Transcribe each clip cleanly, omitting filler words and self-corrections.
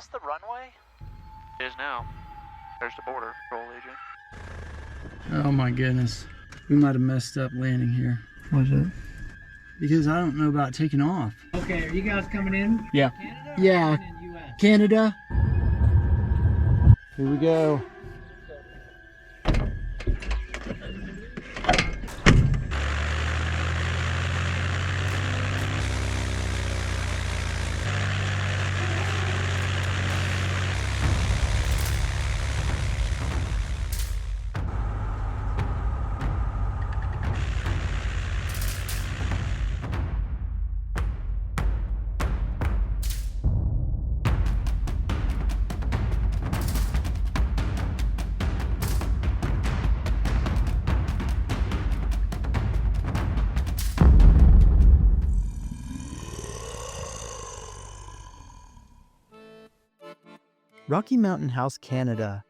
this the runway? It is now. There's the border patrol agent. Oh my goodness. We might have messed up landing here. What's it? Because I don't know about taking off. Okay, are you guys coming in? Yeah. Canada? Yeah. Or in US? Canada. Here we go. Rocky Mountain House, Canada.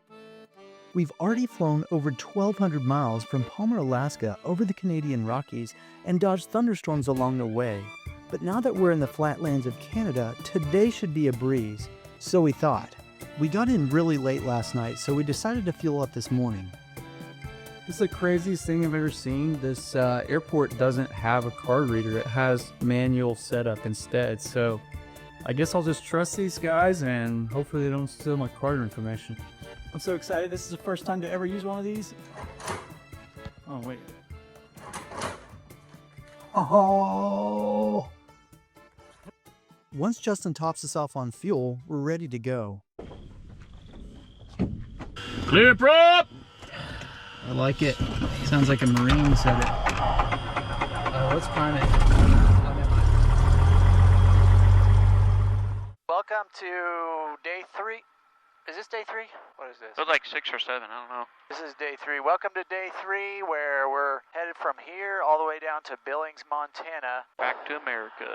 We've already flown over 1,200 miles from Palmer, Alaska over the Canadian Rockies and dodged thunderstorms along the way. But now that we're in the flatlands of Canada, today should be a breeze. So we thought. We got in really late last night, so we decided to fuel up this morning. It's the craziest thing I've ever seen. This airport doesn't have a card reader. It has manual setup instead. So I guess I'll just trust these guys and hopefully they don't steal my card information. I'm so excited. This is the first time to ever use one of these. Oh, wait. Oh! Once Justin tops us off on fuel, we're ready to go. Clear prop! I like it. Sounds like a Marine said it. Let's prime it. Welcome to day 3. Is this day 3? What is this? It was like 6 or 7, I don't know. This is day 3. Welcome to day 3, where we're headed from here all the way down to Billings, Montana. Back to America.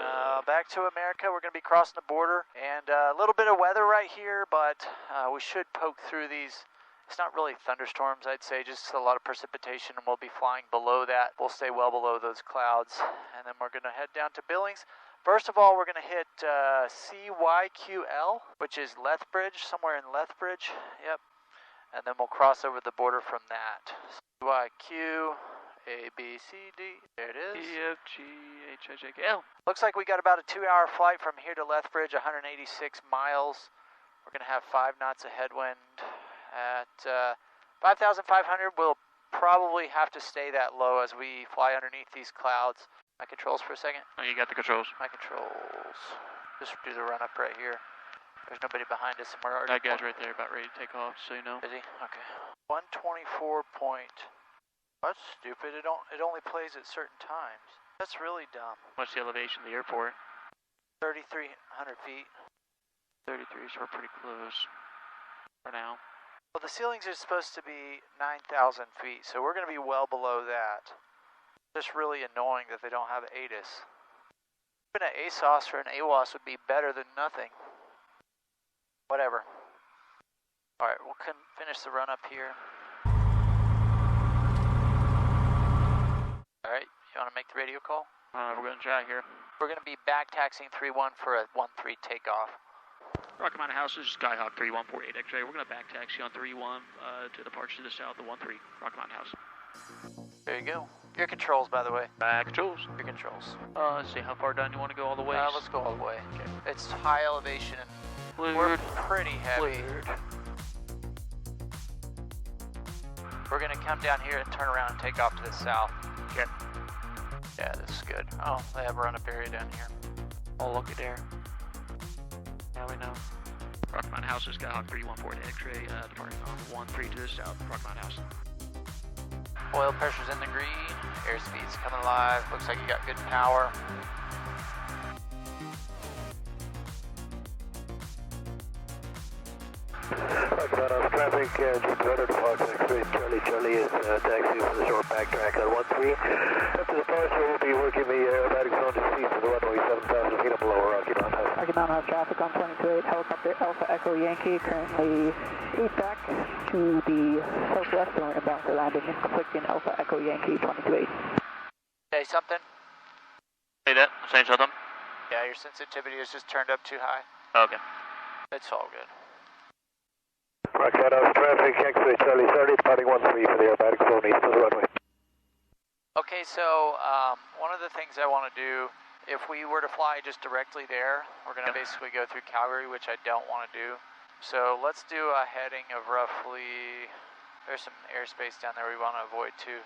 Back to America. We're going to be crossing the border. And a little bit of weather right here, but we should poke through these. It's not really thunderstorms, I'd say, just a lot of precipitation, and we'll be flying below that. We'll stay well below those clouds. And then we're going to head down to Billings. First of all, we're going to hit CYQL, which is Lethbridge, somewhere in Lethbridge. Yep. And then we'll cross over the border from that. CYQ, A, B, C, D. There it is. E, F, G, H, I, J, K, L. Looks like we got about a 2-hour flight from here to Lethbridge, 186 miles. We're going to have 5 knots of headwind. At 5,500, we'll probably have to stay that low as we fly underneath these clouds. My controls for a second. Oh, you got the controls. My controls. Just do the run up right here. There's nobody behind us, and we're already. That guy's right there, about ready to take off, so you know. Is he? Okay. 124 point. That's stupid. It only plays at certain times. That's really dumb. What's the elevation of the airport? 3,300 feet. 33, so we're pretty close for now. Well, the ceilings are supposed to be 9,000 feet, so we're going to be well below that. Just really annoying that they don't have ATIS. Even an ASOS or an AWOS would be better than nothing. Whatever. Alright, we'll finish the run up here. Alright, you want to make the radio call? We're going to try here. We're going to be back taxiing 3-1 for a 1-3 takeoff. Rocky Mountain House, this is Skyhawk 3148 X-ray. We're going to back taxi on 3-1 to the parts to the south of 1-3, Rocky Mountain House. There you go. Your controls, by the way. Controls. Your controls. Let's see, how far down you want to go all the way? Let's go all the way. Okay. It's high elevation and Cleared. we're pretty heavy. Cleared. We're going to come down here and turn around and take off to the south. Okay. Yeah, this is good. Oh, they have a run-up area down here. Oh, looky there. Now we know. Rocky Mountain House is Skyhawk 3148 X-ray, departing on 1-3 to the south, Rocky Mountain House. Oil pressure's in the green. Airspeed's coming alive. Looks like you got good power. Rocky Mountain House traffic, just better departure X-ray. Charlie is taxi for the short backtrack on 1-3. After departure, we'll be working the aerobatic zone to cease to the runway 7,000 feet up below Rocky Mountain House. Rocky Mountain House traffic on 22.8, helicopter Alpha Echo Yankee, currently heat back to the southwest and we're inbound for landing and conflicting Alpha Echo Yankee 22.8. Say something? Say that? Saying something? Yeah, your sensitivity is just turned up too high. Okay. It's all good. Rock that off traffic, X-ray Charlie, departing 13 for the aerobatic zone east of the runway. Okay, so one of the things I want to do, if we were to fly just directly there, we're going to basically go through Calgary, which I don't want to do. So let's do a heading of roughly, there's some airspace down there we want to avoid too.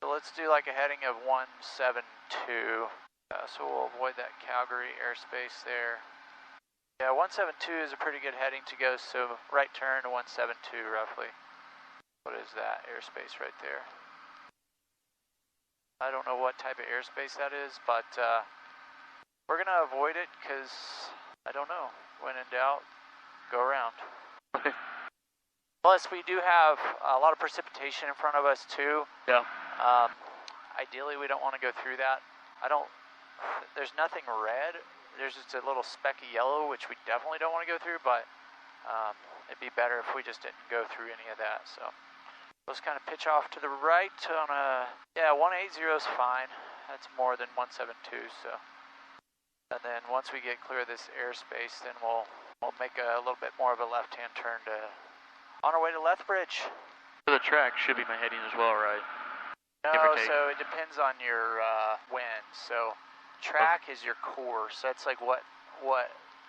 So let's do like a heading of 172. So we'll avoid that Calgary airspace there. Yeah, 172 is a pretty good heading to go, so right turn to 172 roughly. What is that airspace right there? I don't know what type of airspace that is, but we're going to avoid it because, I don't know, when in doubt, go around. Plus, we do have a lot of precipitation in front of us too. Yeah. Ideally, we don't want to go through that. There's nothing red. There's just a little speck of yellow, which we definitely don't want to go through, but it'd be better if we just didn't go through any of that. So let's kind of pitch off to the right on a, yeah, 180 is fine. That's more than 172, so. And then once we get clear of this airspace, then we'll make a little bit more of a left-hand turn on our way to Lethbridge. So the track should be my heading as well, right? No, so it depends on your wind. So track is your course. That's like what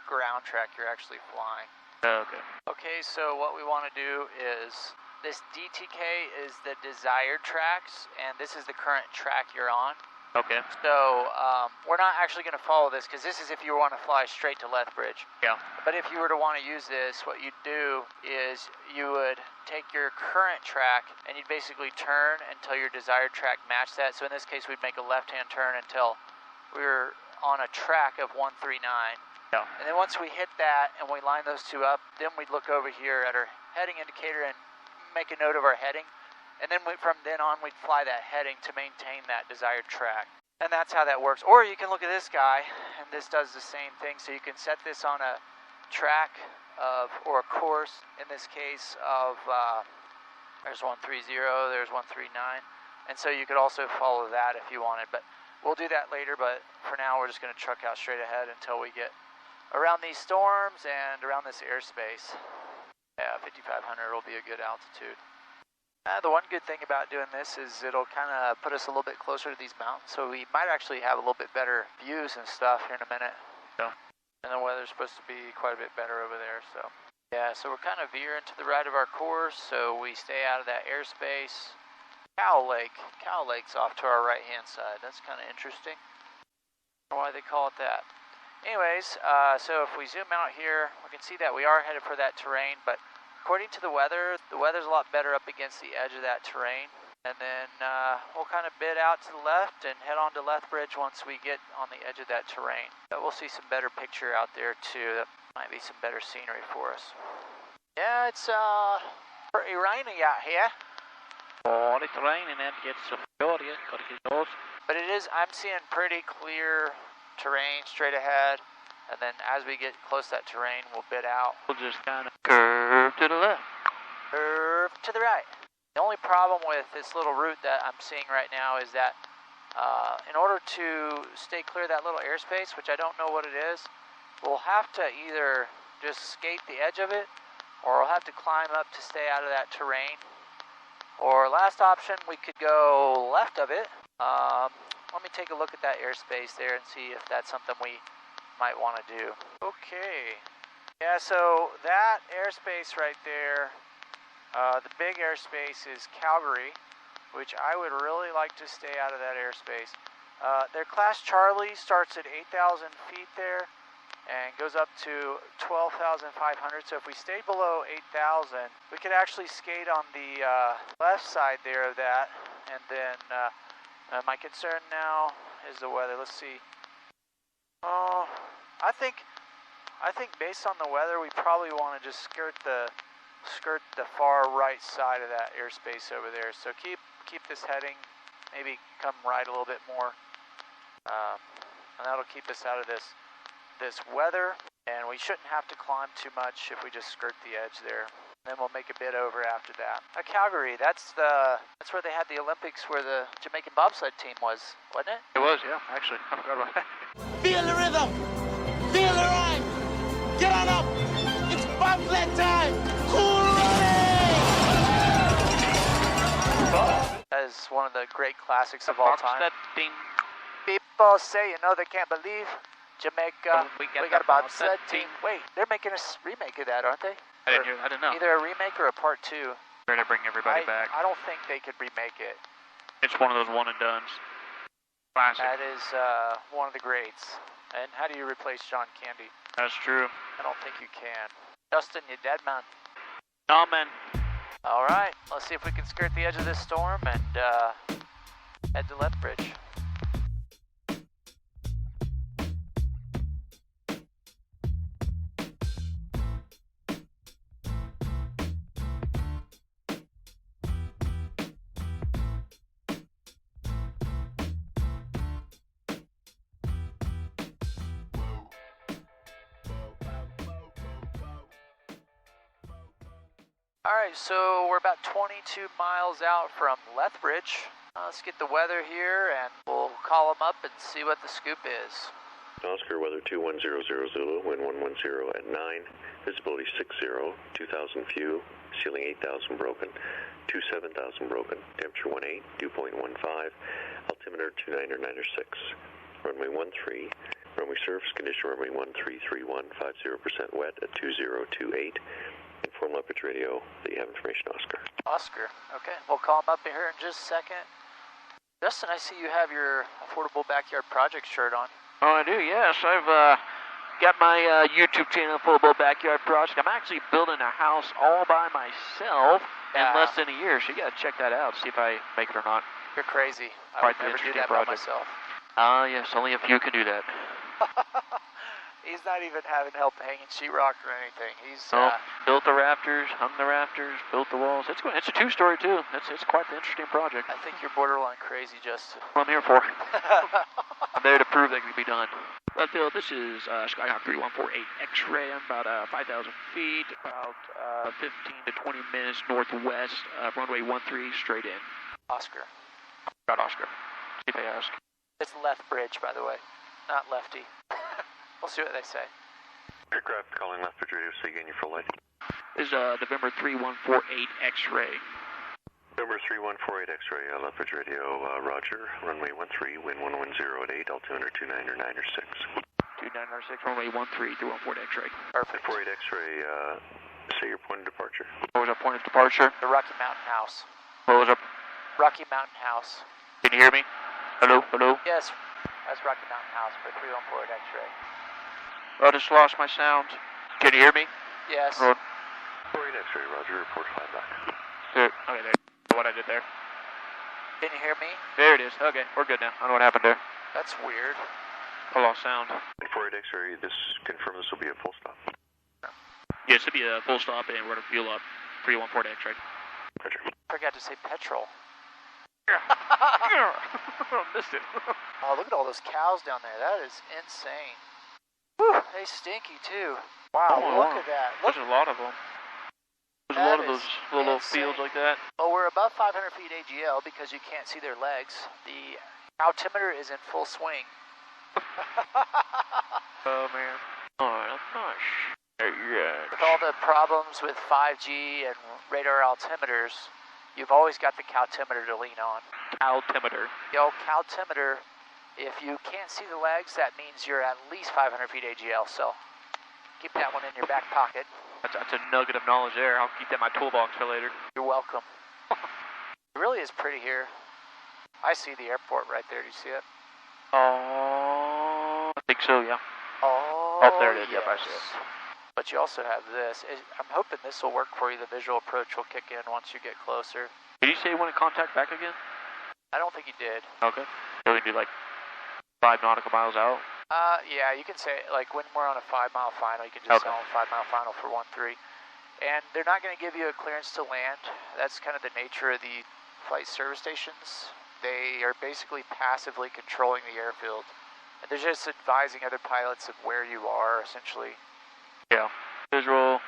ground track you're actually flying. Okay. Okay, so what we want to do is, this DTK is the desired tracks, and this is the current track you're on. Okay. So we're not actually going to follow this, because this is if you want to fly straight to Lethbridge. Yeah. But if you were to want to use this, what you'd do is you would take your current track and you'd basically turn until your desired track matched that. So in this case, we'd make a left-hand turn until we were on a track of 139. Yeah. And then once we hit that and we line those two up, then we'd look over here at our heading indicator and make a note of our heading. And then from then on, we'd fly that heading to maintain that desired track. And that's how that works. Or you can look at this guy, and this does the same thing. So you can set this on a track or a course, in this case of, there's 130, there's 139. And so you could also follow that if you wanted. But we'll do that later, but for now we're just going to truck out straight ahead until we get around these storms and around this airspace. Yeah, 5,500 will be a good altitude. The one good thing about doing this is it'll kind of put us a little bit closer to these mountains, so we might actually have a little bit better views and stuff here in a minute. Yeah. And the weather's supposed to be quite a bit better over there, so. Yeah, so we're kind of veering to the right of our course, so we stay out of that airspace. Cow Lake's off to our right-hand side. That's kind of interesting. I don't know why they call it that. Anyways, so if we zoom out here, we can see that we are headed for that terrain, but according to the weather's a lot better up against the edge of that terrain. And then we'll kind of bid out to the left and head on to Lethbridge once we get on the edge of that terrain. But we'll see some better picture out there too. That might be some better scenery for us. Yeah, it's pretty rainy out here. Oh, it's raining and it's so glorious. Gotta get those. But it is, I'm seeing pretty clear terrain straight ahead. And then as we get close to that terrain, we'll bid out. We'll just kind of curve to the left. Curve to the right. The only problem with this little route that I'm seeing right now is that in order to stay clear of that little airspace, which I don't know what it is, we'll have to either just skate the edge of it, or we'll have to climb up to stay out of that terrain. Or last option, we could go left of it. Let me take a look at that airspace there and see if that's something we might want to do. Okay. Yeah, so that airspace right there, the big airspace is Calgary, which I would really like to stay out of that airspace. Their Class Charlie starts at 8,000 feet there and goes up to 12,500. So if we stay below 8,000, we could actually skate on the left side there of that. And then my concern now is the weather. Let's see. Oh, I think based on the weather, we probably want to just skirt the far right side of that airspace over there. So keep this heading, maybe come right a little bit more, and that'll keep us out of this weather. And we shouldn't have to climb too much if we just skirt the edge there. Then we'll make a bit over after that. Calgary, that's where they had the Olympics, where the Jamaican bobsled team was, wasn't it? It was, yeah, actually. I forgot about that. Feel the rhythm. Feel the rhyme. Get on up. That is one of the great classics of all time. That thing. People say, you know, they can't believe Jamaica. We We got got about the box, that 17. Wait, they're making a remake of that, aren't they? I didn't know. Either a remake or a part 2. Try to bring everybody back. I don't think they could remake it. It's one of those one and dones. Classic. That is one of the greats. And how do you replace John Candy? That's true. I don't think you can. Justin, you dead, man. No, man. All right, let's see if we can skirt the edge of this storm and head to Lethbridge. Alright, so we're about 22 miles out from Lethbridge. Let's get the weather here and we'll call them up and see what the scoop is. Oscar, weather 2100 Zulu, wind 110 at 9, visibility 60, 2,000 few, ceiling 8,000 broken, 27,000 broken, temperature 18, dew point 15, altimeter 2996, runway 13, runway surface condition runway 1331, 50% wet at 2028. Inform Lethbridge Radio that you have information, Oscar. Oscar, okay. We'll call him up here in just a second. Justin, I see you have your Affordable Backyard Project shirt on. Oh, I do, yes. I've got my YouTube channel, Affordable Backyard Project. I'm actually building a house all by myself in less than a year, so you gotta check that out, see if I make it or not. You're crazy. I Quite would the never do interesting that project. by myself. Yes, only a few can do that. He's not even having help hanging sheetrock or anything. He's built the rafters, hung the rafters, built the walls. It's a two-story too. It's quite the interesting project. I think you're borderline crazy, Justin. What I'm here for. I'm there to prove that it can be done. Lethfield, this is Skyhawk 3148 X-ray. I'm about 5,000 feet, about 15 to 20 minutes northwest of runway 13, straight in. Oscar. Got Oscar. See if they ask. It's Lethbridge, by the way, not Lefty. We'll see what they say. Aircraft calling Lethbridge Radio, so you gain your full light. This is November 3148 X-ray. November 3148 X-ray, Lethbridge Radio, Roger. Runway 13, wind 110 at 8, altimeter 2996. 2996, runway 13, 314 X-ray. Perfect. 48 X-ray, say your point of departure. What was our point of departure? The Rocky Mountain House. What was our... Rocky Mountain House. Can you hear me? Hello? Hello? Yes, that's Rocky Mountain House for 314 X-ray. I just lost my sound. Can you hear me? Yes. 48 X-ray, Roger. Report flight back. There. Okay, there. What I did there. Can you hear me? There it is. Okay, we're good now. I know what happened there. That's weird. I lost sound. 48 X-ray, confirm this will be a full stop. Yeah, this will be a full stop and we're going to fuel up. 314 X-ray. Roger. Forgot to say petrol. Missed it. Oh, look at all those cows down there. That is insane. Whew, they stinky too. Wow, look at that. Look. There's a lot of them. There's a lot of those little fields like that. Well, we're above 500 feet AGL because you can't see their legs. The altimeter is in full swing. Oh, man. Oh, gosh. With all the problems with 5G and radar altimeters, you've always got the caltimeter to lean on. Altimeter. The old caltimeter, if you can't see the legs, that means you're at least 500 feet AGL, so keep that one in your back pocket. That's a nugget of knowledge there. I'll keep that in my toolbox for later. You're welcome. It really is pretty here. I see the airport right there. Do you see it? Oh, I think so, yeah. Oh, there it is. yes. Yep, I see it. But you also have this. I'm hoping this will work for you. The visual approach will kick in once you get closer. Did you say you want to contact back again? I don't think you did. Okay. So we can do like 5 nautical miles out? Yeah, you can say, like, when we're on a 5-mile final, you can just tell them 5-mile final for 1-3. And they're not going to give you a clearance to land. That's kind of the nature of the flight service stations. They are basically passively controlling the airfield. And they're just advising other pilots of where you are, essentially. Yeah. Visual.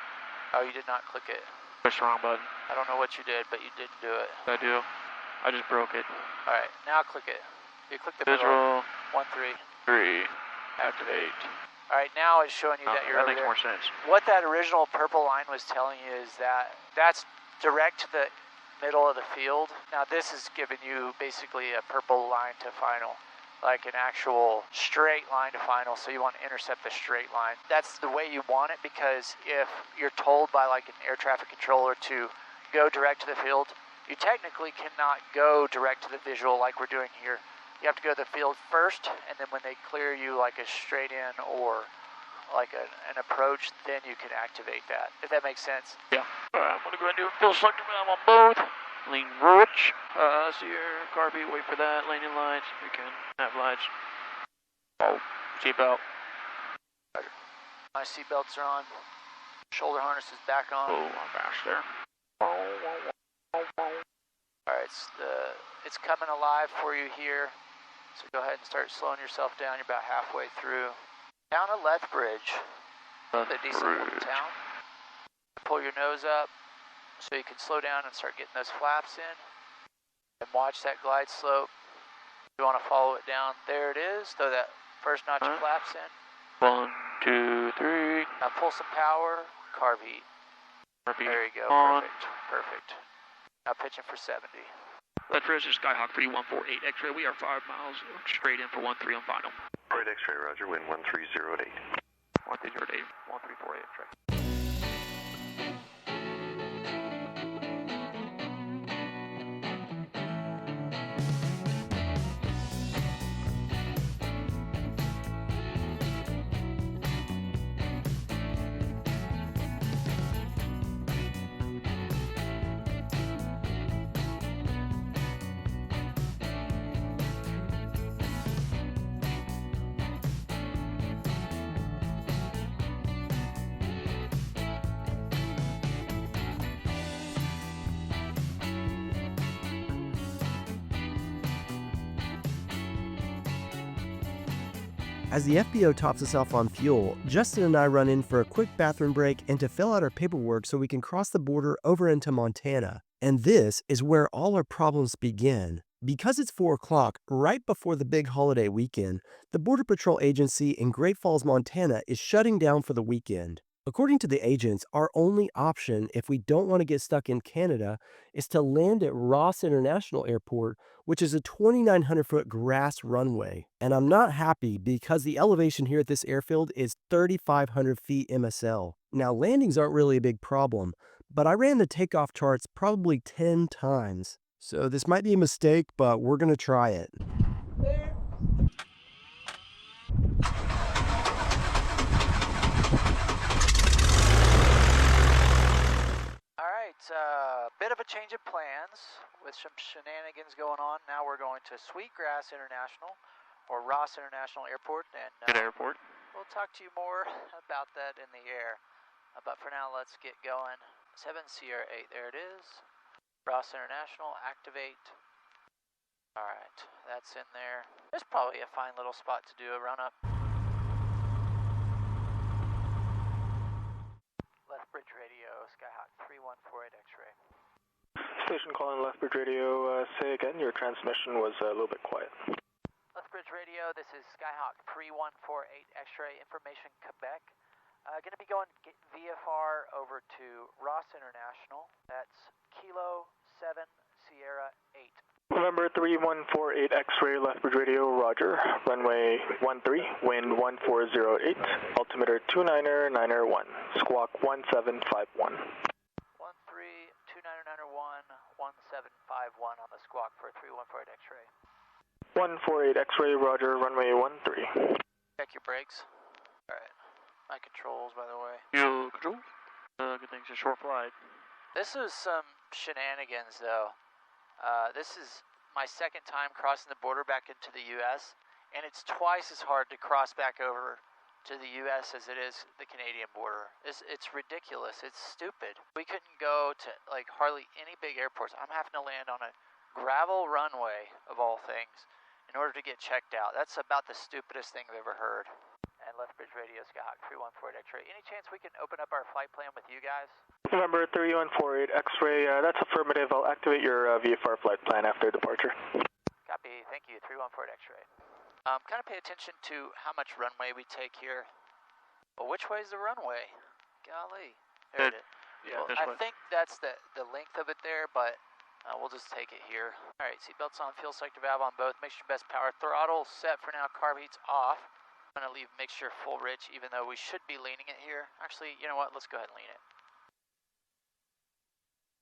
Oh, you did not click it. Push the wrong button. I don't know what you did, but you didn't do it. I do. I just broke it. Alright, now click it. You click the Visual. middle. 1-3. 3. Activate. All right, now it's showing you that you're that over makes there. more sense. What that original purple line was telling you is that that's direct to the middle of the field. Now this is giving you basically a purple line to final, like an actual straight line to final, so you want to intercept the straight line. That's the way you want it, because if you're told by like an air traffic controller to go direct to the field, you technically cannot go direct to the visual like we're doing here. You have to go to the field first, and then when they clear you like a straight in or like an approach, then you can activate that, if that makes sense. Yeah. I'm going to go ahead and do a full selector, but I'm on both. Lean roach. See your car beat, wait for that. Landing lights, if you can. Nav lights. Oh, seatbelt. My seatbelts are on. Shoulder harness is back on. Oh, I'm faster. Alright, it's coming alive for you here. So go ahead and start slowing yourself down. You're about halfway through. Town of Lethbridge. A decent little town. Pull your nose up so you can slow down and start getting those flaps in. And watch that glide slope. You want to follow it down. There it is. Throw that first notch of flaps in. 1, 2, 3. Now pull some power. Carb heat. There you go. On. Perfect. Now pitching for 70. Lethbridge is Skyhawk 3148 X-ray. We are 5 miles straight in for 13 on final. Right X-ray, roger, wind 1308. 1308, 1348 X-ray. As the FBO tops us off on fuel, Justin and I run in for a quick bathroom break and to fill out our paperwork so we can cross the border over into Montana. And this is where all our problems begin. Because it's 4 o'clock, right before the big holiday weekend, the Border Patrol Agency in Great Falls, Montana is shutting down for the weekend. According to the agents, our only option if we don't want to get stuck in Canada is to land at Ross International Airport, which is a 2,900-foot grass runway. And I'm not happy because the elevation here at this airfield is 3,500 feet MSL. Now, landings aren't really a big problem, but I ran the takeoff charts probably 10 times. So this might be a mistake, but we're going to try it. Bit of a change of plans with some shenanigans going on. Now we're going to Sweetgrass International, or Ross International Airport, and Good airport. we'll talk to you more about that in the air. But for now, let's get going. 7 Sierra 8, there it is. Ross International, activate. Alright, that's in there. There's probably a fine little spot to do a run-up. Lethbridge Radio, Skyhawk 3148 X-ray. Station calling Lethbridge Radio. Say again, your transmission was a little bit quiet. Lethbridge Radio, this is Skyhawk 3148 X-ray, information Quebec. Going to be going VFR over to Ross International. That's Kilo 7 Sierra 8. November 3148 X-ray, Lethbridge Radio, roger. Runway 13, wind 1408, altimeter 299er1, squawk 1751. 1751 on the squawk for 3148 X-ray. 148 X-ray, roger, runway 13. Check your brakes. Alright. My controls, by the way. Fuel control. Good thing it's a short flight. This is some shenanigans, though. This is my second time crossing the border back into the U.S., and it's twice as hard to cross back over to the U.S. as it is the Canadian border. It's ridiculous. It's stupid. We couldn't go to like hardly any big airports. I'm having to land on a gravel runway, of all things, in order to get checked out. That's about the stupidest thing I've ever heard. And Lethbridge Radio, Skyhawk 3148 X-ray. Any chance we can open up our flight plan with you guys? November 3148 X-ray, that's affirmative. I'll activate your VFR flight plan after departure. Copy. Thank you. 3148 X-ray. Kind of pay attention to how much runway we take here. Well, which way's the runway? Golly. There it is. Yeah, well, this I way. think that's the length of it there, but we'll just take it here. All right, seatbelts on, fuel selector valve on both. Mixture best power. Throttle set for now. Carb heat's off. I'm going to leave mixture full rich, even though we should be leaning it here. Actually, you know what? Let's go ahead and lean it.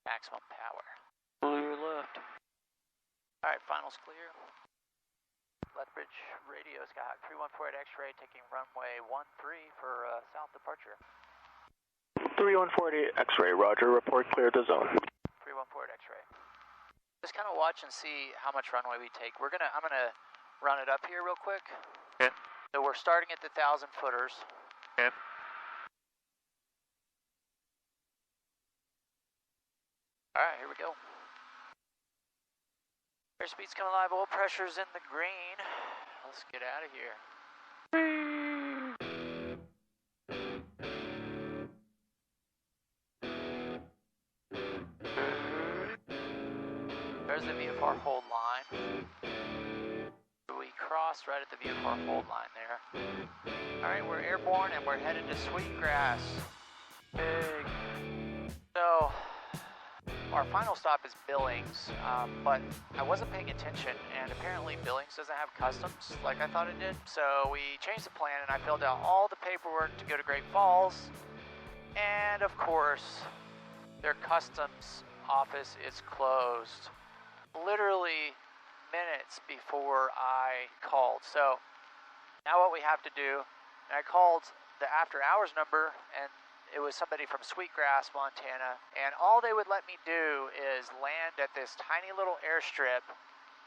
Maximum power. Clear left. All right, finals clear. Lethbridge radio, Skyhawk 314 at X-ray, taking runway 13 for south departure. 3148 X-ray, roger, report clear to zone. 314 at X-ray. Just kind of watch and see how much runway we take. I'm gonna run it up here real quick. Okay. So we're starting at the 1,000 footers. Okay. All right, here we go. Airspeed's coming live, oil pressure's in the green. Let's get out of here. There's the VFR hold line. We crossed right at the VFR hold line there. All right, we're airborne and we're headed to Sweetgrass. Big. So, our final stop is Billings, but I wasn't paying attention, and apparently Billings doesn't have customs like I thought it did. So we changed the plan, and I filled out all the paperwork to go to Great Falls, and of course, their customs office is closed. Literally minutes before I called. So now what we have to do, and I called the after hours number, and it was somebody from Sweetgrass, Montana, and all they would let me do is land at this tiny little airstrip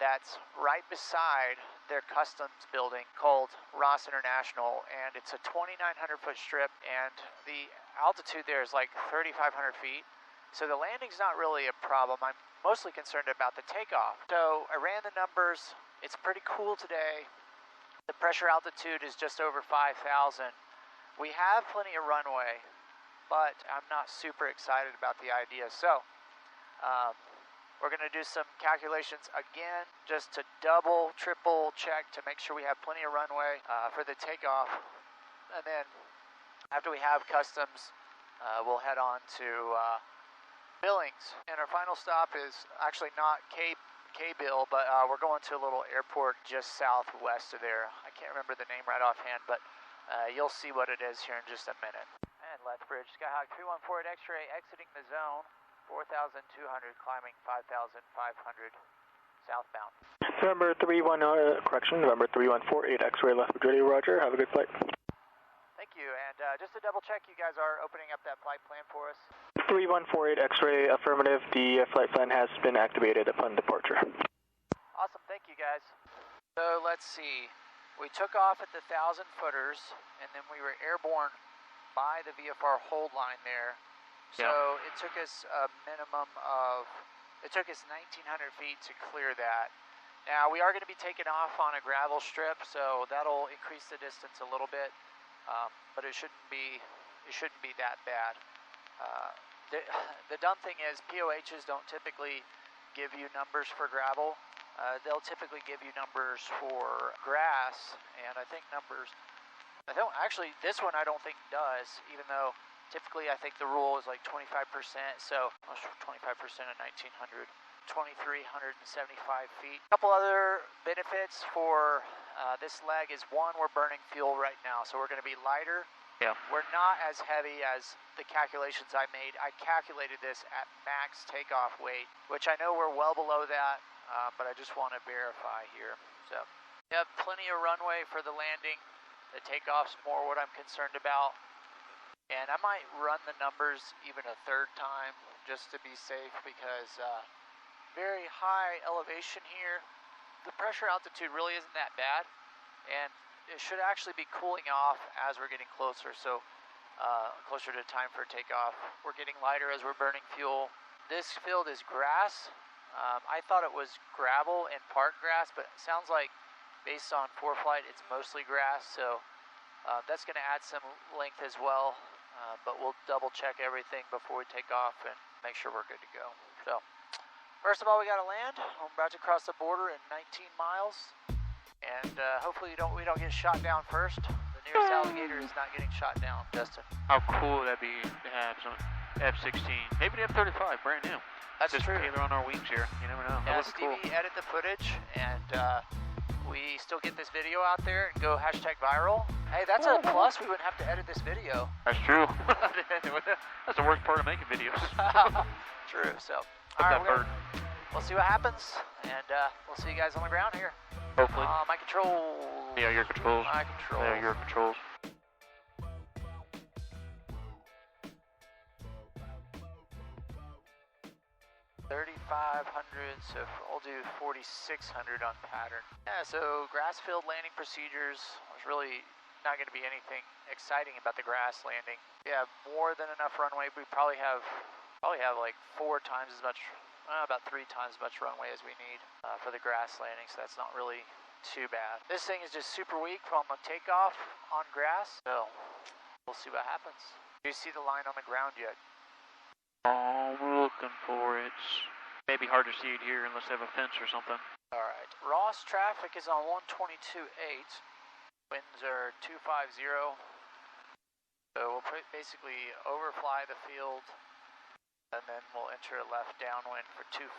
that's right beside their customs building called Ross International, and it's a 2,900 foot strip, and the altitude there is like 3,500 feet. So the landing's not really a problem. I'm mostly concerned about the takeoff. So I ran the numbers. It's pretty cool today. The pressure altitude is just over 5,000. We have plenty of runway, but I'm not super excited about the idea. So we're going to do some calculations again just to double, triple check to make sure we have plenty of runway for the takeoff. And then after we have customs, we'll head on to Billings. And our final stop is actually not K-Bill, but we're going to a little airport just southwest of there. I can't remember the name right offhand, but you'll see what it is here in just a minute. And Lethbridge, Skyhawk 314 at X-ray, exiting the zone, 4,200, climbing 5,500 southbound. November 314 X-ray, Lethbridge radio, roger, have a good flight. Thank you, and just to double check, you guys are opening up that flight plan for us? 3148 X-ray, affirmative, the flight plan has been activated upon departure. Awesome, thank you guys. So let's see, we took off at the 1,000 footers, and then we were airborne by the VFR hold line there. So It took us a minimum of, it took us 1,900 feet to clear that. Now we are going to be taking off on a gravel strip, so that'll increase the distance a little bit. But it shouldn't be that bad. The dumb thing is POHs don't typically give you numbers for gravel. They'll typically give you numbers for grass, and I think this one I don't think does, even though typically I think the rule is like 25%, so 25% of 1,900, 2,375 feet. A couple other benefits for this leg is, one, we're burning fuel right now, so we're going to be lighter. Yeah. We're not as heavy as the calculations I made. I calculated this at max takeoff weight, which I know we're well below that, but I just want to verify here. So we have plenty of runway for the landing. The takeoff's more what I'm concerned about. And I might run the numbers even a third time just to be safe, because very high elevation here. The pressure altitude really isn't that bad, and it should actually be cooling off as we're getting closer, so closer to time for takeoff. We're getting lighter as we're burning fuel. This field is grass. I thought it was gravel and park grass, but it sounds like based on ForeFlight it's mostly grass, so that's going to add some length as well, but we'll double check everything before we take off and make sure we're good to go. So first of all, we got to land. I'm about to cross the border in 19 miles. And hopefully we don't get shot down first. The nearest alligator is not getting shot down, Justin. How cool would that be to have some F-16, maybe the F-35, brand new. That's just true. Either on our wings here, you never know. Yeah, That Stevie cool. edit the footage, and we still get this video out there and go #viral. Hey, that's a plus. We wouldn't have to edit this video. That's true. That's the worst part of making videos. True. So, Put all right, that bird. we'll see what happens, and we'll see you guys on the ground here. Hopefully. My control. Yeah, your controls. My controls. Yeah, your controls. 3,500, so I'll do 4,600 on pattern. Yeah, so grass field landing procedures. There's really not going to be anything exciting about the grass landing. We have more than enough runway. We probably have like 4 times as much, about 3 times as much runway as we need for the grass landing, so that's not really too bad. This thing is just super weak from the takeoff on grass, so we'll see what happens. Do you see the line on the ground yet? Oh, we're looking for it. Maybe hard to see it here unless they have a fence or something. Alright, Ross traffic is on 122.8. Winds are 250. So we'll basically overfly the field, and then we'll enter a left downwind for 25.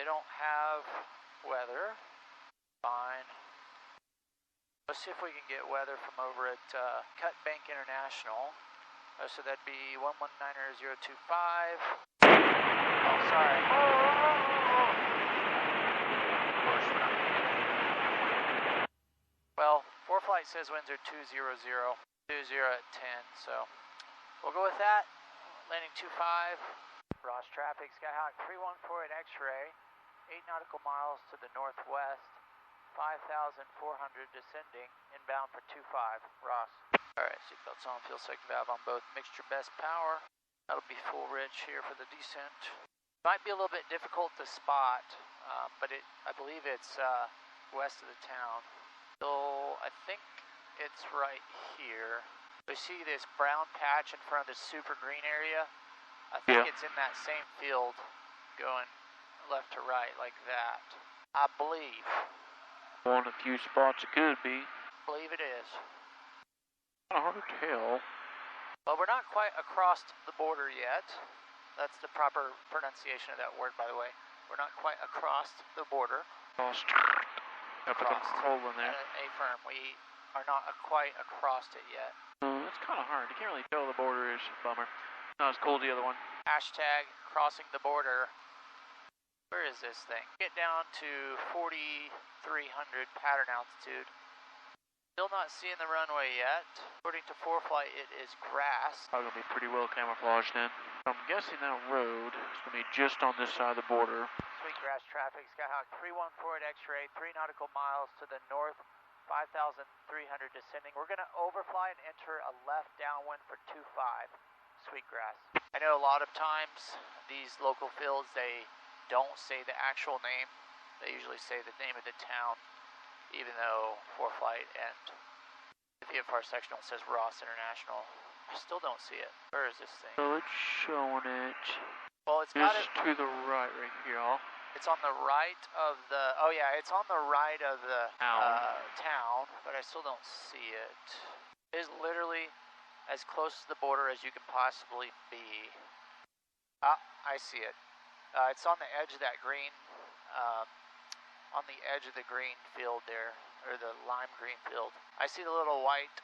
They don't have weather. Fine. Let's see if we can get weather from over at Cut Bank International. So that'd be 119.025. Oh, sorry. Well, ForeFlight says winds are 200, 20 at 10, so we'll go with that. Landing 25. Ross traffic, Skyhawk 314 at X-ray, 8 nautical miles to the northwest, 5,400 descending, inbound for 25. Ross. Alright, seatbelts on, fuel select valve on both. Mixture best power. That'll be full rich here for the descent. Might be a little bit difficult to spot, but I believe it's west of the town. So I think it's right here. We see this brown patch in front of the super green area. I think it's in that same field going left to right like that. I believe. One of the few spots it could be. I believe it is. Kind of hard to tell. Well, we're not quite across the border yet. That's the proper pronunciation of that word, by the way. We're not quite across the border. Crossed. Got a hole in there. Affirm. We are not quite across it yet. It's kind of hard. You can't really tell the border is. Bummer. Not as cool as the other one. #crossing the border. Where is this thing? Get down to 4,300 pattern altitude. Still not seeing the runway yet. According to ForeFlight, it is grass. Probably going to be pretty well camouflaged then. I'm guessing that road is going to be just on this side of the border. Sweetgrass traffic, Skyhawk 314 at X-ray, 3 nautical miles to the north, 5,300 descending. We're going to overfly and enter a left downwind for 25, Sweetgrass. I know a lot of times these local fields, they don't say the actual name. They usually say the name of the town, even though ForeFlight and the VFR sectional says Ross International. I still don't see it. Where is this thing? So it's showing it. Well, it's got just to the right here, y'all. It's on the right of the, oh yeah, it's on the right of the town, but I still don't see it. It is literally as close to the border as you can possibly be. Ah, I see it. It's on the edge of that green, on the edge of the green field there, or the lime green field. I see the little white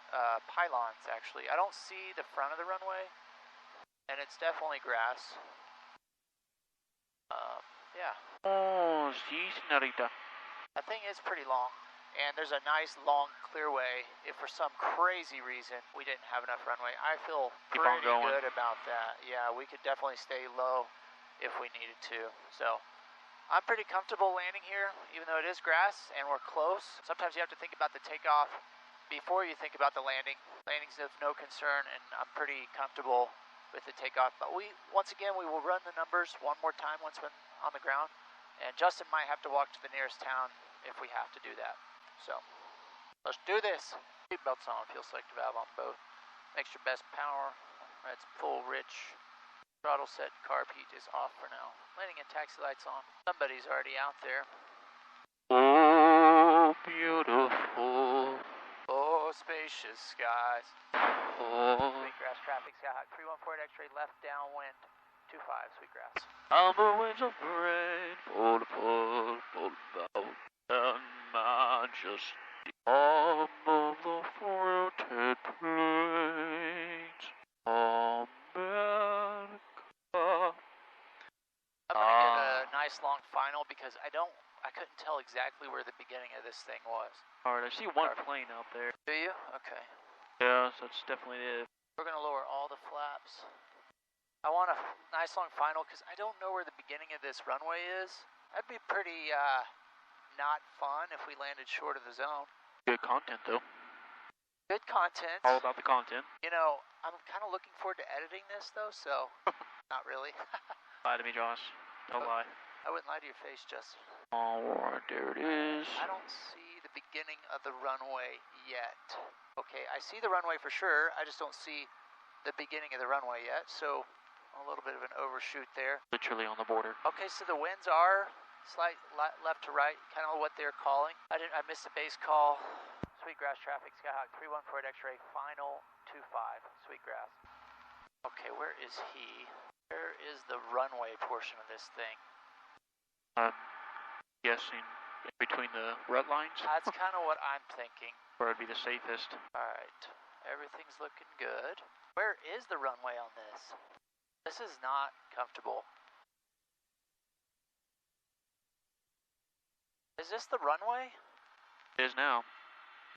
pylons, actually. I don't see the front of the runway, and it's definitely grass. Yeah. Oh, sí, señorita. That thing is pretty long, and there's a nice long clearway. If for some crazy reason we didn't have enough runway, I feel pretty good about that. Yeah, we could definitely stay low if we needed to. So I'm pretty comfortable landing here, even though it is grass and we're close. Sometimes you have to think about the takeoff before you think about the landing. Landing's of no concern, and I'm pretty comfortable with the takeoff. But once again, we will run the numbers one more time once we're on the ground. And Justin might have to walk to the nearest town if we have to do that. So, let's do this. Seatbelts on, fuel select valve on both. Mixture best power. That's full rich. Throttle set, carb heat is off for now. Landing and taxi lights on. Somebody's already out there. Oh, beautiful. Oh, spacious skies. Oh. Sweetgrass traffic, Skyhawk 314 X-ray left downwind, 25 Sweetgrass. Summer winds of rain, full about and majesty of the fruited plains. America. I'm gonna get a nice long final because I couldn't tell exactly where the beginning of this thing was. Alright, I see one plane out there. Do you? Okay. Yeah, so that's definitely it. We're gonna lower all the flaps. I want a nice long final because I don't know where the beginning of this runway is. That'd be pretty not fun if we landed short of the zone. Good content though. Good content. All about the content. You know, I'm kind of looking forward to editing this though, so not really. Lie to me, Josh. Don't lie. I wouldn't lie to your face, Justin. Alright, there it is. I don't see the beginning of the runway yet. Okay, I see the runway for sure. I just don't see the beginning of the runway yet, so a little bit of an overshoot there. Literally on the border. Okay, so the winds are slight left to right, kind of what they're calling. I missed the base call. Sweetgrass traffic, Skyhawk 314 X-ray, final 25, Sweetgrass. Okay, where is he? Where is the runway portion of this thing? I'm guessing in between the rut lines. That's kind of what I'm thinking. Where it'd be the safest. Alright, everything's looking good. Where is the runway on this? This is not comfortable. Is this the runway? It is now.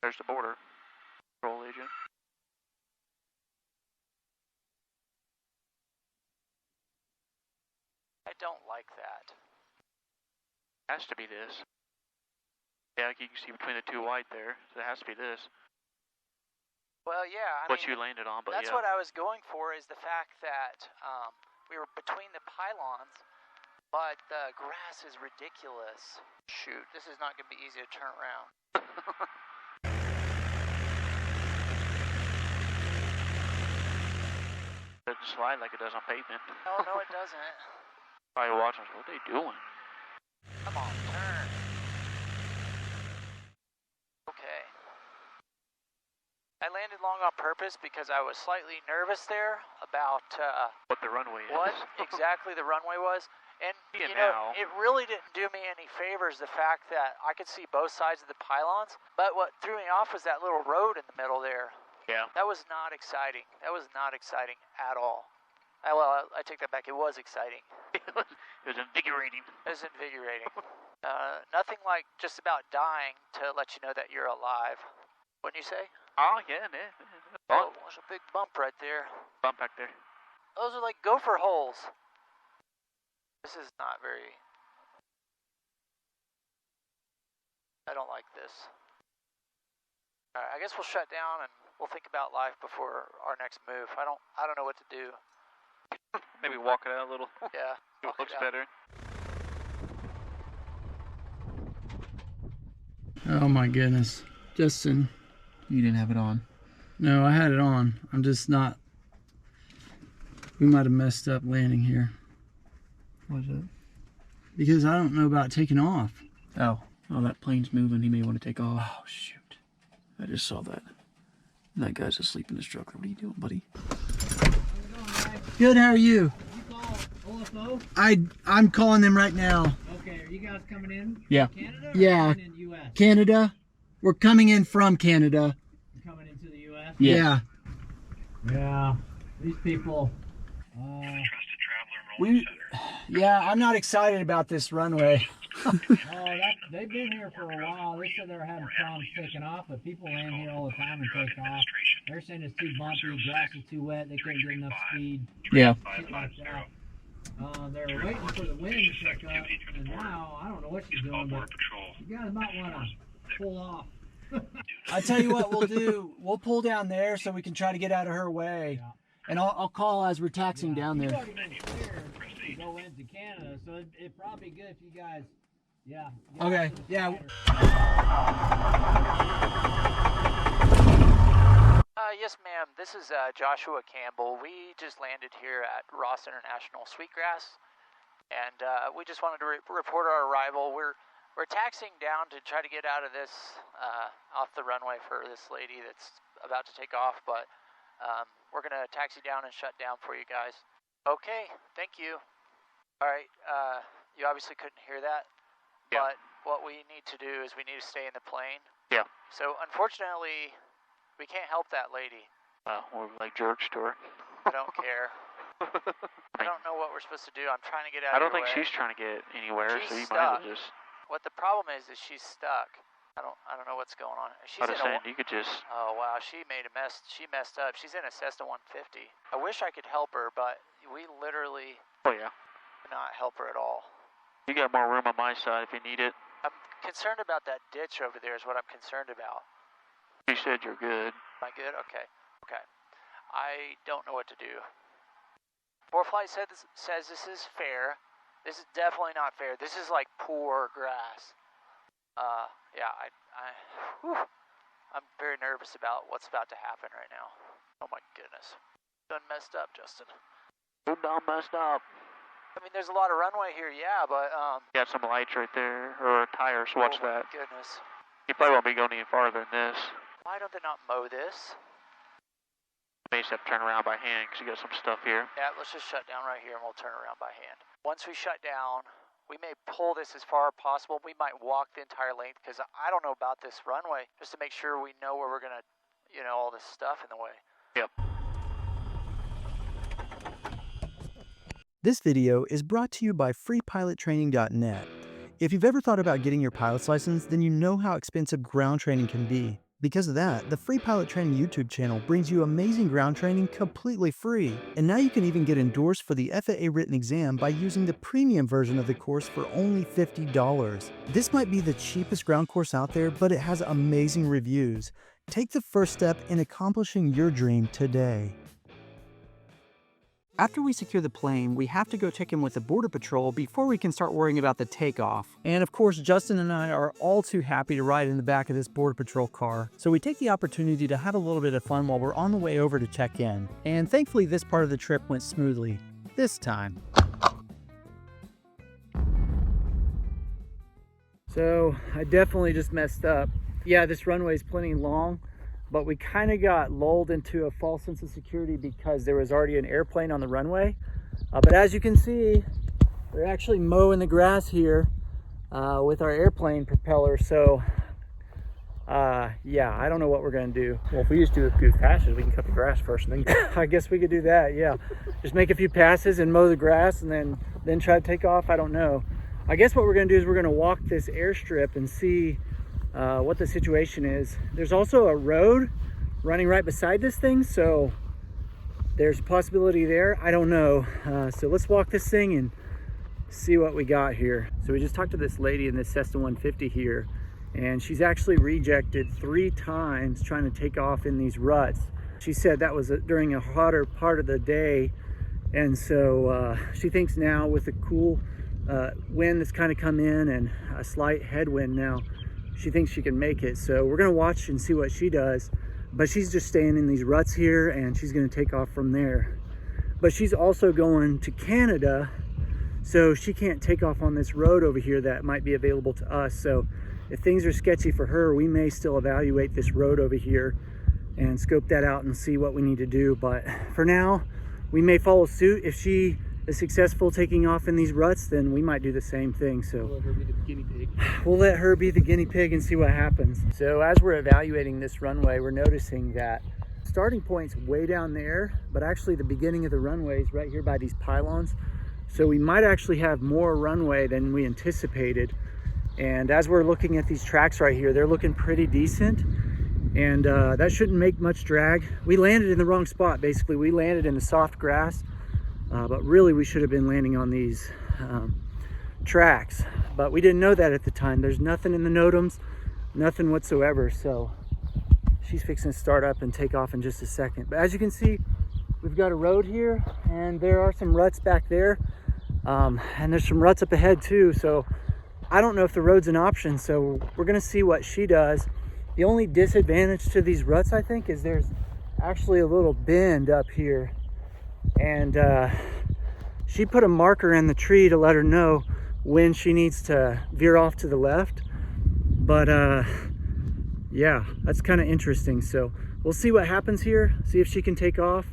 There's the border. Control agent. I don't like that. Has to be this. Yeah, you can see between the two white there. So it has to be this. Well, yeah. What you landed on, but that's yeah. what I was going for, is the fact that we were between the pylons, but the grass is ridiculous. Shoot, this is not going to be easy to turn around. Doesn't slide like it does on pavement. Oh, no, it doesn't. Probably watching us. What are they doing? Come on, turn. Okay. I landed long on purpose because I was slightly nervous there about what the runway is. What exactly the runway was. And, you know, it really didn't do me any favors, the fact that I could see both sides of the pylons. But what threw me off was that little road in the middle there. Yeah. That was not exciting. That was not exciting at all. Well, I take that back. It was exciting. It was invigorating. It was invigorating. Nothing like just about dying to let you know that you're alive. Wouldn't you say? Oh, yeah, man. Oh, there's a big bump right there. Bump back there. Those are like gopher holes. This is not very... I don't like this. Alright, I guess we'll shut down and we'll think about life before our next move. I don't know what to do. Maybe walk it out a little. Yeah. It looks better. Oh my goodness. Justin. You didn't have it on. No, I had it on. I'm just not... We might have messed up landing here. What is it? Because I don't know about taking off. Oh, that plane's moving. He may want to take off. Oh, shoot. I just saw that. That guy's asleep in his truck. What are you doing, buddy? Good, how are you? You call OFO? I'm calling them right now. Okay, are you guys coming in? Yeah. Canada or Yeah. coming in U.S.? Canada. We're coming in from Canada. You're coming into the U.S.? Yeah. Yeah. These people... Yeah, I'm not excited about this runway. They've been here for a while. They said they're having problems taking off, but people land here all the time and take off. They're saying it's too bumpy, grass is too wet, they couldn't get enough speed. Yeah. Shit like that. They're waiting for the wind to pick up, and now, I don't know what she's doing, but you guys might want to pull off. I tell you what we'll do. We'll pull down there so we can try to get out of her way. Yeah. And I'll call as we're taxiing down there. You've already been cleared to go into Canada, so it'd probably be good if you guys, yeah. Okay, yeah. Yes, ma'am. This is Joshua Campbell. We just landed here at Ross International Sweetgrass, and we just wanted to report our arrival. We're we're taxiing down to try to get out of this, off the runway for this lady that's about to take off, but we're going to taxi down and shut down for you guys. Okay, thank you. All right, you obviously couldn't hear that, but what we need to do is we need to stay in the plane. Yeah. So unfortunately, we can't help that lady. We're like jerks to her. I don't care. I don't know what we're supposed to do. I'm trying to get out of I don't your think way. she's trying to get anywhere, She's so you stuck. might as well just... What the problem is she's stuck. I don't know what's going on. She's I was in saying, you could just... Oh wow, she made a mess. She messed up. She's in a Cessna 150. I wish I could help her, but we literally Oh yeah. cannot help her at all. You got more room on my side if you need it. I'm concerned about that ditch over there is what I'm concerned about. You said you're good. Am I good? Okay. Okay. I don't know what to do. ForeFlight says this is fair. This is definitely not fair. This is like poor grass. Yeah, I'm very nervous about what's about to happen right now. Oh my goodness. Done messed up, Justin. You done messed up. I mean, there's a lot of runway here, yeah, but, You got some lights right there, or tires, watch oh my that. goodness. You probably won't be going any farther than this. Why don't they not mow this? You may just have to turn around by hand, because you got some stuff here. Yeah, let's just shut down right here and we'll turn around by hand. Once we shut down, we may pull this as far as possible. We might walk the entire length because I don't know about this runway, just to make sure we know where we're going to, you know, all this stuff in the way. Yep. This video is brought to you by freepilottraining.net. If you've ever thought about getting your pilot's license, then you know how expensive ground training can be. Because of that, the Free Pilot Training YouTube channel brings you amazing ground training completely free. And now you can even get endorsed for the FAA written exam by using the premium version of the course for only $50. This might be the cheapest ground course out there, but it has amazing reviews. Take the first step in accomplishing your dream today. After we secure the plane, we have to go check in with the Border Patrol before we can start worrying about the takeoff. And of course, Justin and I are all too happy to ride in the back of this Border Patrol car. So we take the opportunity to have a little bit of fun while we're on the way over to check in. And thankfully, this part of the trip went smoothly. This time. So I definitely just messed up. Yeah, this runway is plenty long, but we kind of got lulled into a false sense of security because there was already an airplane on the runway. But as you can see, we're actually mowing the grass here with our airplane propeller. So yeah, I don't know what we're gonna do. Well, if we just do a few passes, we can cut the grass first and then I guess we could do that, yeah. Just make a few passes and mow the grass and then try to take off. I don't know. I guess what we're gonna do is we're gonna walk this airstrip and see what the situation is. There's also a road running right beside this thing, so there's a possibility there. I don't know. So let's walk this thing and see what we got here. So we just talked to this lady in this Cessna 150 here, and she's actually rejected 3 times trying to take off in these ruts. She said that was during a hotter part of the day, and so she thinks now with the cool wind that's kind of come in and a slight headwind now, she thinks she can make it. So we're gonna watch and see what she does, but she's just staying in these ruts here and she's gonna take off from there. But she's also going to Canada, so she can't take off on this road over here that might be available to us. So if things are sketchy for her, we may still evaluate this road over here and scope that out and see what we need to do. But for now, we may follow suit. If she is successful taking off in these ruts, then we might do the same thing. So we'll let her be the guinea pig. We'll let her be the guinea pig and see what happens. So as we're evaluating this runway, we're noticing that starting point's way down there, but actually the beginning of the runway is right here by these pylons. So we might actually have more runway than we anticipated. And as we're looking at these tracks right here, they're looking pretty decent. And that shouldn't make much drag. We landed in the wrong spot, basically. We landed in the soft grass. But really we should have been landing on these tracks, but we didn't know that at the time. There's nothing in the NOTAMs, nothing whatsoever. So she's fixing to start up and take off in just a second. But as you can see, we've got a road here and there are some ruts back there, and there's some ruts up ahead too. So I don't know if the road's an option, so we're gonna see what she does. The only disadvantage to these ruts, I think, is there's actually a little bend up here. And she put a marker in the tree to let her know when she needs to veer off to the left. But yeah, that's kind of interesting. So we'll see what happens here, see if she can take off,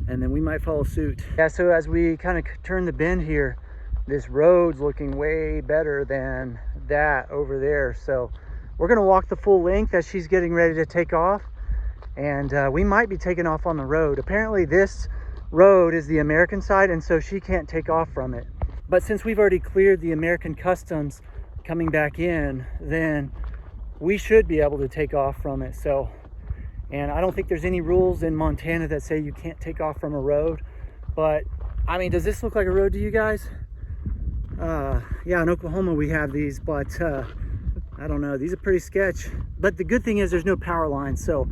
and then we might follow suit. Yeah, so as we kind of turn the bend here, this road's looking way better than that over there. So we're gonna walk the full length as she's getting ready to take off, and we might be taking off on the road. Apparently this road is the American side, and so she can't take off from it. But since we've already cleared the American customs coming back in, then we should be able to take off from it. So, and I don't think there's any rules in Montana that say you can't take off from a road. But I mean, does this look like a road to you guys? Yeah, in Oklahoma we have these, but I don't know, these are pretty sketch. But the good thing is there's no power lines, so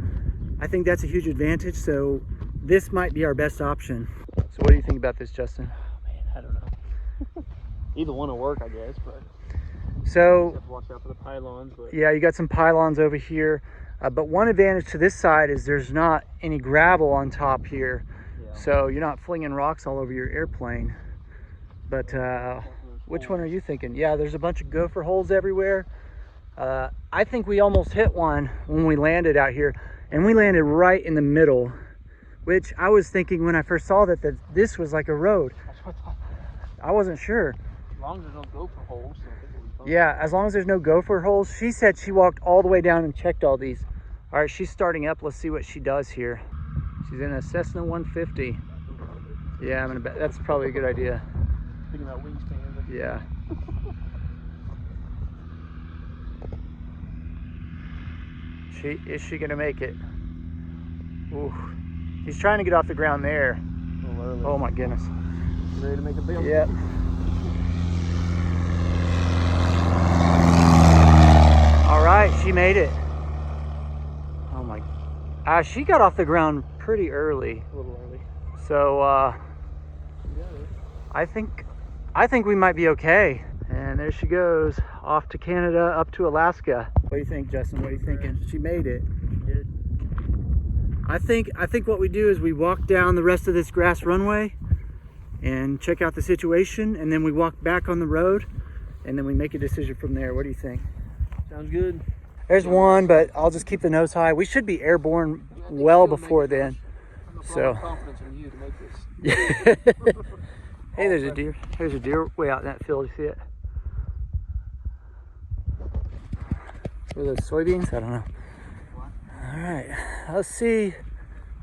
I think that's a huge advantage. So this might be our best option. So what do you think about this, Justin? Oh, man, I don't know. Either one will work, I guess, but so you have to watch out for the pylons. But yeah, you got some pylons over here, but one advantage to this side is there's not any gravel on top here. Yeah. So you're not flinging rocks all over your airplane. But which one are you thinking? Yeah, there's a bunch of gopher holes everywhere. I think we almost hit one when we landed out here, and we landed right in the middle, which I was thinking when I first saw that this was like a road. I wasn't sure. As long as there's no gopher holes. So yeah, as long as there's no gopher holes. She said she walked all the way down and checked all these. All right, she's starting up. Let's see what she does here. She's in a Cessna 150. Yeah, I'm gonna bet that's probably a good idea. Thinking about wingspans. Yeah. Is she gonna make it? Ooh, he's trying to get off the ground there. Oh my goodness. You ready to make a bill? Yep. All right, she made it. Oh my, she got off the ground pretty early. A little early. So I think we might be okay. And there she goes, off to Canada, up to Alaska. What do you think, Justin? What are you thinking? She made it. I think what we do is we walk down the rest of this grass runway and check out the situation, and then we walk back on the road, and then we make a decision from there. What do you think? Sounds good. There's one, but I'll just keep the nose high. We should be airborne well before then. So. Confidence in you to make this. Hey, there's a deer. There's a deer way out in that field. You see it? Were those soybeans? I don't know. All right, let's see.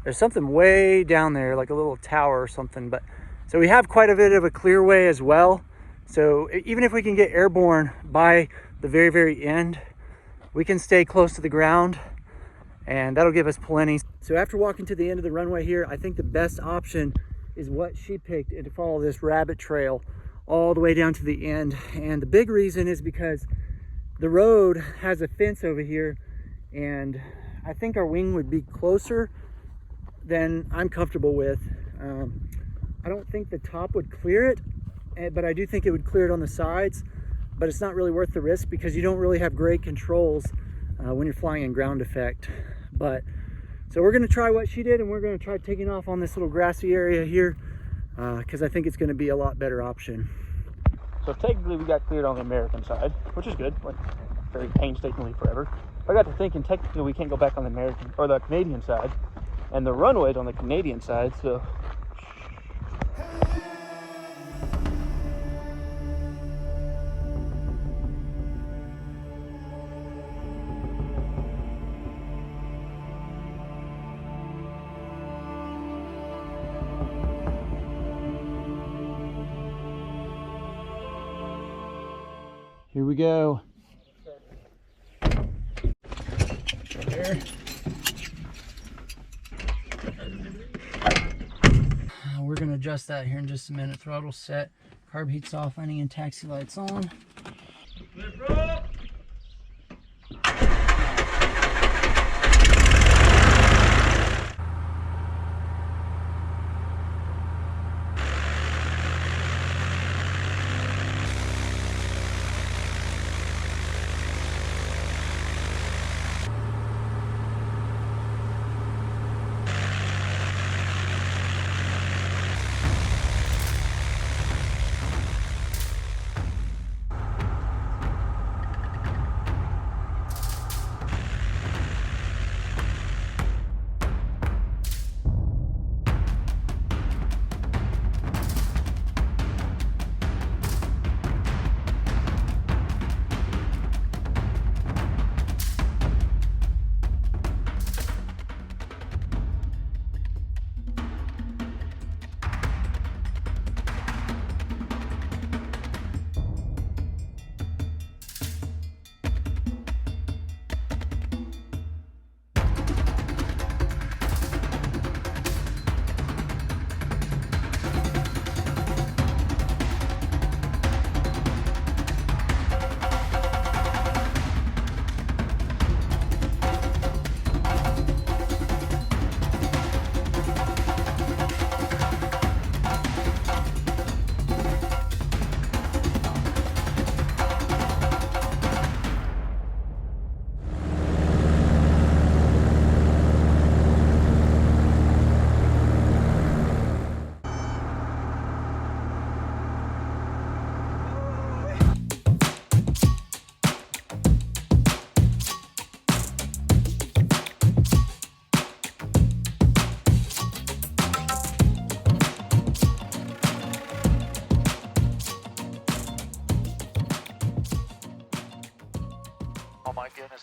There's something way down there, like a little tower or something. But so we have quite a bit of a clearway as well. So even if we can get airborne by the very, very end, we can stay close to the ground, and that'll give us plenty. So after walking to the end of the runway here, I think the best option is what she picked, and to follow this rabbit trail all the way down to the end. And the big reason is because the road has a fence over here, and I think our wing would be closer than I'm comfortable with. I don't think the top would clear it, but I do think it would clear it on the sides, but it's not really worth the risk because you don't really have great controls when you're flying in ground effect. But so we're gonna try what she did, and we're gonna try taking off on this little grassy area here because I think it's gonna be a lot better option. So technically we got cleared on the American side, which is good. Went very painstakingly forever. I got to thinking technically we can't go back on the American or the Canadian side, and the runway's on the Canadian side, so. Here we go. There. We're gonna adjust that here in just a minute. Throttle set, carb heat's off, landing and taxi lights on.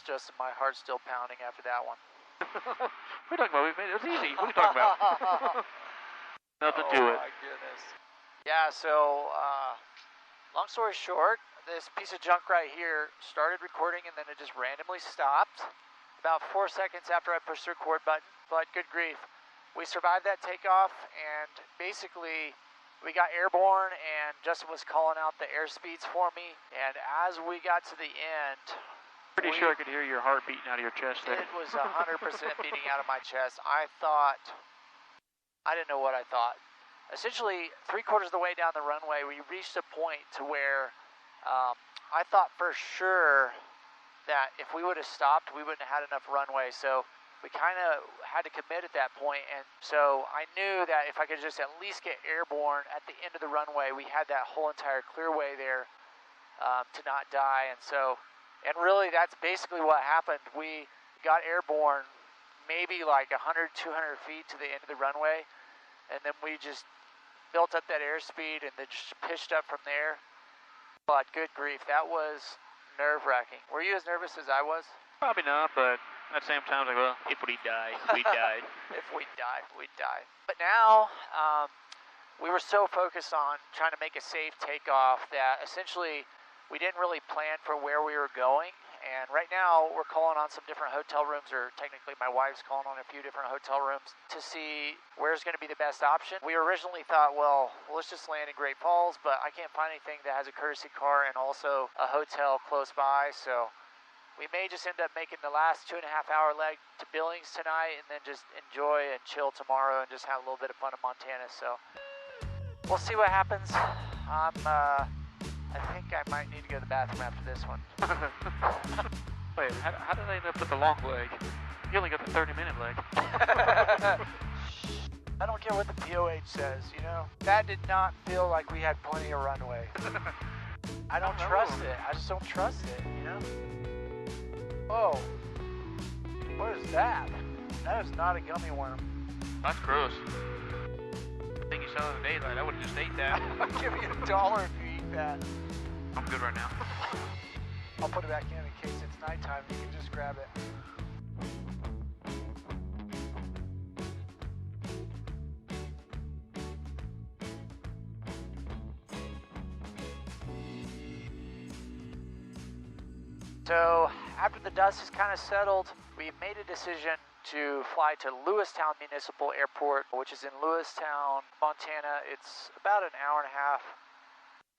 Justin. My heart's still pounding after that one. We're talking about, it was easy. What are you talking about? Nothing to it. Oh my goodness. Yeah, so, long story short, this piece of junk right here started recording and then it just randomly stopped about 4 seconds after I pushed the record button, but good grief. We survived that takeoff and basically we got airborne and Justin was calling out the airspeeds for me, and as we got to the end... Pretty sure I could hear your heart beating out of your chest there. It was 100% beating out of my chest. I didn't know what I thought. Essentially, 3/4 of the way down the runway, we reached a point to where I thought for sure that if we would have stopped, we wouldn't have had enough runway. So we kind of had to commit at that point. And so I knew that if I could just at least get airborne at the end of the runway, we had that whole entire clearway there to not die. And really, that's basically what happened. We got airborne maybe like 100, 200 feet to the end of the runway, and then we just built up that airspeed and then just pitched up from there. But good grief, that was nerve-wracking. Were you as nervous as I was? Probably not, but at the same time, like, well, if we die, we died. If we die, we die. But now, we were so focused on trying to make a safe takeoff that essentially we didn't really plan for where we were going. And right now, we're calling on some different hotel rooms, or technically my wife's calling on a few different hotel rooms to see where's going to be the best option. We originally thought, well, let's just land in Great Falls, but I can't find anything that has a courtesy car and also a hotel close by, so we may just end up making the last 2.5-hour leg to Billings tonight and then just enjoy and chill tomorrow and just have a little bit of fun in Montana. So we'll see what happens. I think I might need to go to the bathroom after this one. Wait, how did they end up with the long leg? You only got the 30-minute leg. I don't care what the POH says, you know? That did not feel like we had plenty of runway. I don't trust it. I just don't trust it, you know? Oh, what is that? That is not a gummy worm. That's gross. I think you saw it in the daylight. I would have just ate that. I'll give you $1 if you eat that. I'm good right now. I'll put it back in case it's nighttime. You can just grab it. So after the dust is kind of settled, we made a decision to fly to Lewistown Municipal Airport, which is in Lewistown, Montana. It's about an hour and a half,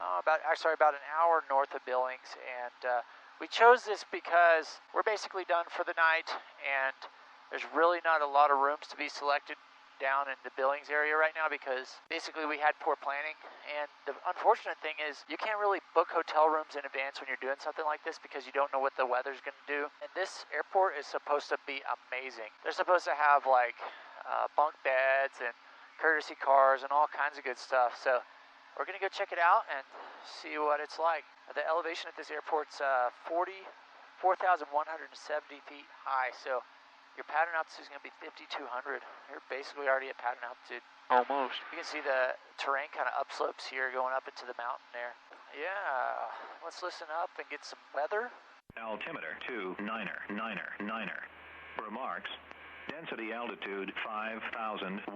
about an hour north of Billings. And we chose this because we're basically done for the night, and there's really not a lot of rooms to be selected down in the Billings area right now because basically we had poor planning. And the unfortunate thing is you can't really book hotel rooms in advance when you're doing something like this because you don't know what the weather's going to do. And this airport is supposed to be amazing. They're supposed to have like bunk beds and courtesy cars and all kinds of good stuff. So we're going to go check it out and see what it's like. The elevation at this airport's 4,170 feet high. So your pattern altitude is going to be 5,200. You're basically already at pattern altitude. Almost. You can see the terrain kind of upslopes here going up into the mountain there. Yeah, let's listen up and get some weather. Altimeter 29er. Remarks. Density altitude 5,100.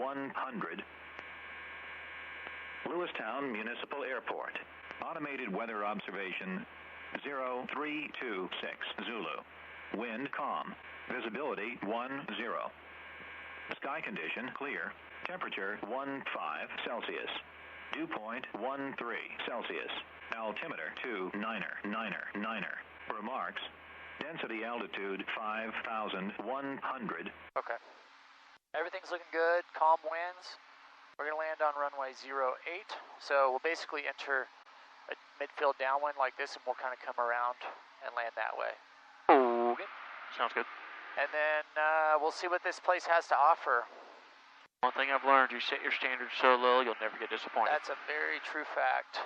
Lewistown Municipal Airport. Automated weather observation 0326 Zulu. Wind calm. Visibility 10. Sky condition clear. Temperature 15 Celsius. Dew point 13 Celsius. Altimeter 29er. Remarks. Density altitude 5,100. Okay. Everything's looking good. Calm winds. We're going to land on runway 08. So we'll basically enter a midfield downwind like this, and we'll kind of come around and land that way. Okay. Sounds good. And then we'll see what this place has to offer. One thing I've learned, you set your standards so low, you'll never get disappointed. That's a very true fact.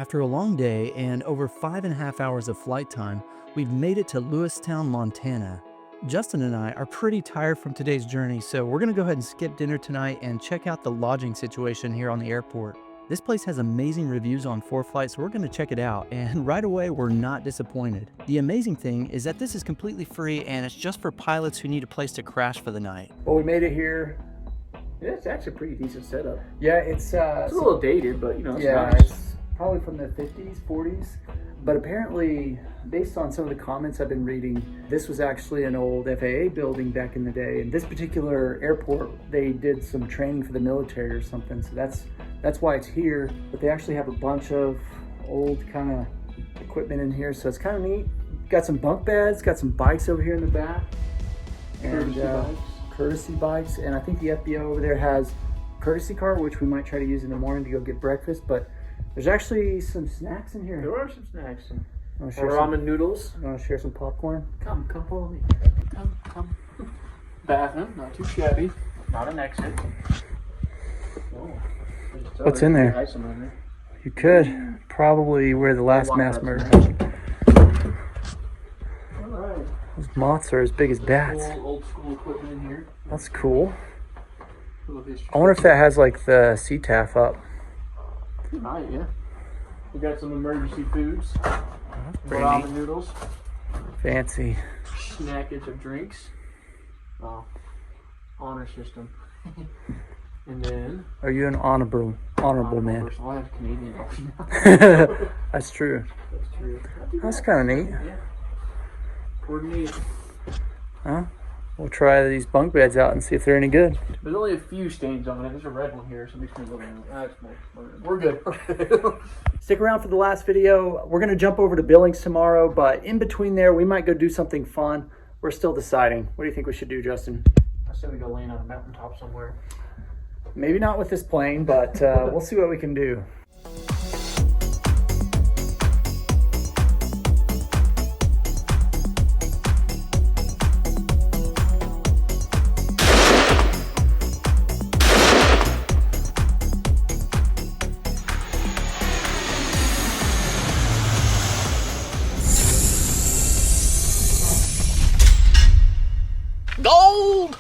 After a long day and over 5.5 hours of flight time, we've made it to Lewistown, Montana. Justin and I are pretty tired from today's journey, so we're gonna go ahead and skip dinner tonight and check out the lodging situation here on the airport. This place has amazing reviews on 4Flight, so we're gonna check it out, and right away, we're not disappointed. The amazing thing is that this is completely free, and it's just for pilots who need a place to crash for the night. Well, we made it here. Yeah, it's actually a pretty decent setup. Yeah, it's a little dated, but you know, it's yeah, nice. it's probably from the 50s, 40s. But apparently, based on some of the comments I've been reading, this was actually an old FAA building back in the day. And this particular airport, they did some training for the military or something. So that's why it's here. But they actually have a bunch of old kind of equipment in here. So it's kind of neat. Got some bunk beds, got some bikes over here in the back. And courtesy bikes. And I think the FBO over there has a courtesy car, which we might try to use in the morning to go get breakfast. But there's actually some snacks in here. There are some snacks. Ramen noodles. You want to share some popcorn? Come follow me. Come. Bathroom, not too shabby. Not an exit. Oh, What's in there? You could probably wear the last mass murder. Alright. Those moths are as big as bats. Old school equipment in here. That's cool. I wonder if that has like the CTAF up. Right, yeah. We got some emergency foods. Pretty Ramen neat. noodles. Fancy. Snackage of drinks. Oh, honor system. And then... Are you an honorable man? Person. I have Canadian option. That's true. That's true. That's kind of neat. Yeah. Pretty neat. Huh? We'll try these bunk beds out and see if they're any good. There's only a few stains on it. There's a red one here, so it makes me look at it. We're good. Stick around for the last video. We're going to jump over to Billings tomorrow, but in between there, we might go do something fun. We're still deciding. What do you think we should do, Justin? I said we go land on a mountaintop somewhere. Maybe not with this plane, but we'll see what we can do. Gold!